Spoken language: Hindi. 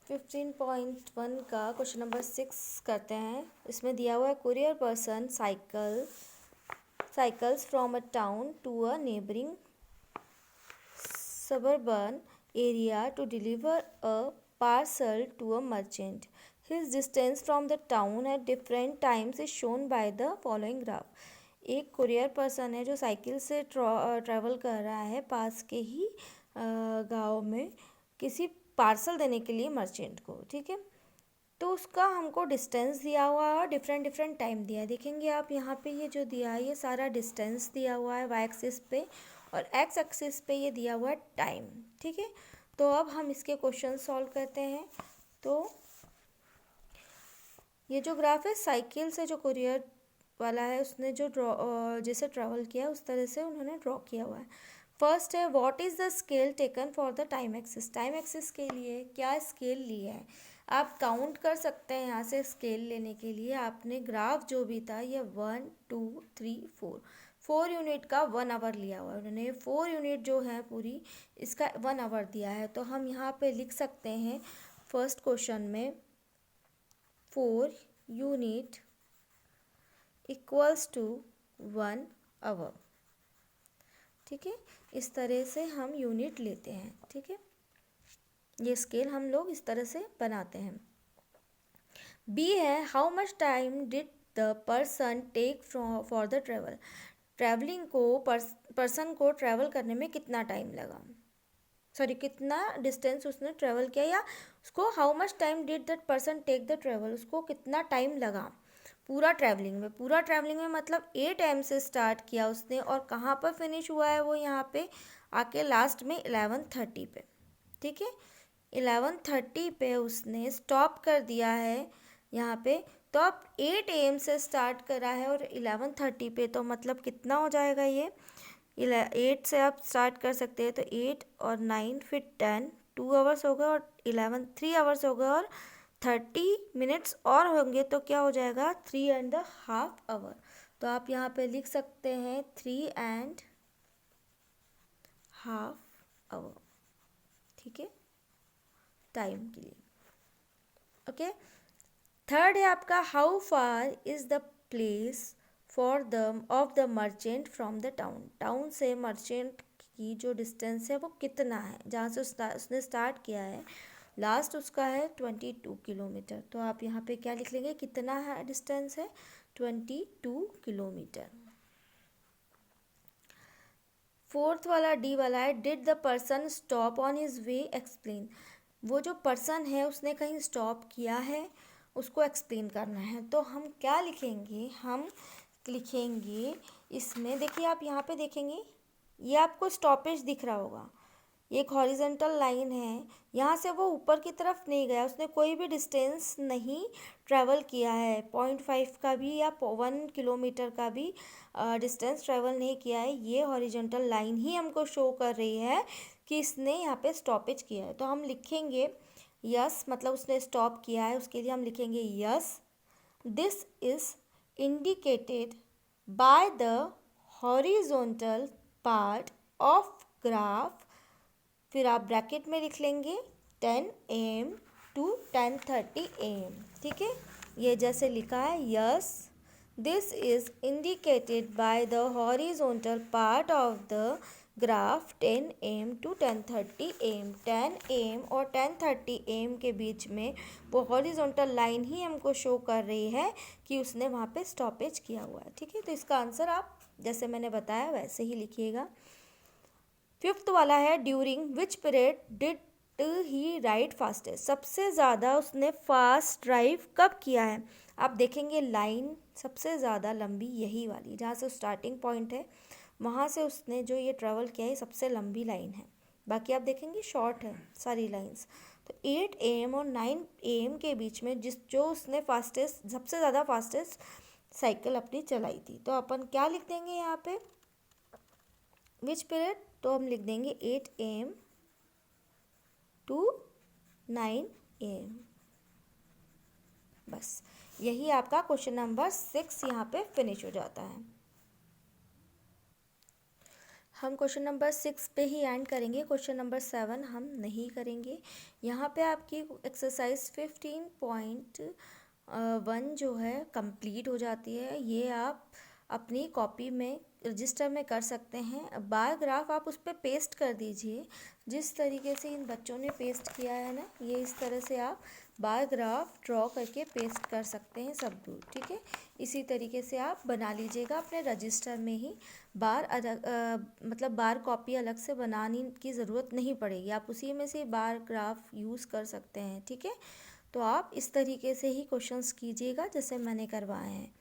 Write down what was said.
15.1 का क्वेश्चन नंबर 6 करते हैं। इसमें दिया हुआ है courier person cycles from a town to a neighbouring suburban area to deliver a parcel to a merchant. His distance from the town at different times is shown by the following graph. एक कुरियर पर्सन है जो साइकिल से ट्रैवल कर रहा है पास के ही गांव में किसी पार्सल देने के लिए मर्चेंट को, ठीक है। तो उसका हमको डिस्टेंस दिया हुआ है और डिफरेंट डिफरेंट टाइम दिया है। देखेंगे आप यहाँ पे ये जो दिया है ये सारा डिस्टेंस दिया हुआ है वाई एक्सिस पे, और एक्स एक्सिस पे ये दिया हुआ है टाइम, ठीक है। तो अब हम इसके क्वेश्चन सॉल्व करते हैं। तो ये जो ग्राफ है साइकिल से जो कुरियर वाला है उसने जो जैसे ट्रैवल किया उस तरह से उन्होंने ड्रॉ किया हुआ है। फर्स्ट है what is the scale taken for the time axis. Time axis के लिए क्या स्केल लिया है आप काउंट कर सकते हैं। यहाँ से स्केल लेने के लिए आपने ग्राफ जो भी था ये 1 2 3 4 यूनिट का 1 आवर लिया हुआ है उन्होंने। 4 यूनिट जो है पूरी इसका 1 आवर दिया है। तो हम यहाँ पे लिख सकते हैं फर्स्ट क्वेश्चन में 4 यूनिट इक्वल्स टू 1 आवर, ठीक है। इस तरह से हम यूनिट लेते हैं, ठीक है। ये स्केल हम लोग इस तरह से बनाते हैं। बी है how much time did the person take for the travel. Travelling को पर्सन को ट्रैवल करने में कितना टाइम लगा, सॉरी कितना डिस्टेंस उसने ट्रैवल किया, या उसको how much time did that person take the travel, उसको कितना टाइम लगा पूरा ट्रैवलिंग में। पूरा ट्रैवलिंग में मतलब 8 AM से स्टार्ट किया उसने और कहाँ पर फिनिश हुआ है वो यहाँ पे आके लास्ट में 11:30 पे, ठीक है। 11:30 पे उसने स्टॉप कर दिया है यहाँ पे। तो अब 8 AM से स्टार्ट करा है और 11:30 पे, तो मतलब कितना हो जाएगा ये 8 से आप स्टार्ट कर सकते हैं। तो 8 और 9 फिर 10 2 आवर्स हो गए और 11 3 आवर्स हो गए और 30 मिनट्स और होंगे तो क्या हो जाएगा 3.5 आवर। तो आप यहाँ पे लिख सकते हैं 3.5 आवर, ठीक है, टाइम के लिए। ओके, थर्ड है आपका how far is the place for the of the merchant from the town. Town से मर्चेंट की जो डिस्टेंस है वो कितना है, जहाँ से उसने स्टार्ट किया है लास्ट उसका है 22 किलोमीटर। तो आप यहाँ पे क्या लिख लेंगे, कितना है डिस्टेंस है 22 किलोमीटर। फोर्थ वाला डी वाला है did the person stop on his way explain. वो जो पर्सन है उसने कहीं स्टॉप किया है उसको एक्सप्लेन करना है। तो हम क्या लिखेंगे, हम लिखेंगे इसमें देखिए आप यहाँ पे देखेंगे ये आपको स्टॉपेज दिख रहा होगा, ये एक हॉरिजेंटल लाइन है, यहाँ से वो ऊपर की तरफ नहीं गया, उसने कोई भी डिस्टेंस नहीं ट्रैवल किया है 0.5 का भी या 1 किलोमीटर का भी डिस्टेंस ट्रैवल नहीं किया है। ये हॉरिजेंटल लाइन ही हमको शो कर रही है कि इसने यहाँ पे स्टॉपेज किया है। तो हम लिखेंगे यस, मतलब उसने स्टॉप किया है, उसके लिए हम लिखेंगे yes this is indicated by the horizontal part of graph. फिर आप ब्रैकेट में लिख लेंगे 10 AM to 10:30 AM, ठीक है। ये जैसे लिखा है yes this is indicated by the horizontal part of the graph 10 AM to 10:30 AM। 10 AM और 10:30 AM के बीच में वो हॉरिजॉन्टल लाइन ही हमको शो कर रही है कि उसने वहाँ पे स्टॉपेज किया हुआ है, ठीक है। तो इसका आंसर आप जैसे मैंने बताया वैसे ही लिखिएगा। फिफ्थ वाला है during which period did he ride fastest. सबसे ज़्यादा उसने फास्ट ड्राइव कब किया है। आप देखेंगे लाइन सबसे ज़्यादा लंबी यही वाली, जहाँ से स्टार्टिंग पॉइंट है वहाँ से उसने जो ये ट्रैवल किया है सबसे लंबी लाइन है, बाकी आप देखेंगे शॉर्ट है सारी लाइंस। तो 8 AM और 9 AM के बीच में जो उसने फास्टेस्ट सबसे ज़्यादा फास्टेस्ट साइकिल अपनी चलाई थी। तो अपन क्या लिख देंगे यहाँ पे विच पीरियड, तो हम लिख देंगे 8 AM to 9 AM। बस यही आपका क्वेश्चन नंबर 6 यहाँ पे फिनिश हो जाता है। हम क्वेश्चन नंबर 6 पे ही एंड करेंगे, क्वेश्चन नंबर 7 हम नहीं करेंगे। यहाँ पे आपकी एक्सरसाइज 15.1 जो है कंप्लीट हो जाती है। ये आप अपनी कॉपी में रजिस्टर में कर सकते हैं। बार ग्राफ आप उस पर पेस्ट कर दीजिए, जिस तरीके से इन बच्चों ने पेस्ट किया है ना, ये इस तरह से आप बार ग्राफ ड्रॉ करके पेस्ट कर सकते हैं सब दूर, ठीक है। इसी तरीके से आप बना लीजिएगा अपने रजिस्टर में ही। बार अलग मतलब बार कॉपी अलग से बनाने की ज़रूरत नहीं पड़ेगी, आप उसी में से बार ग्राफ यूज़ कर सकते हैं, ठीक है। तो आप इस तरीके से ही क्वेश्चंस कीजिएगा जैसे मैंने करवाए हैं।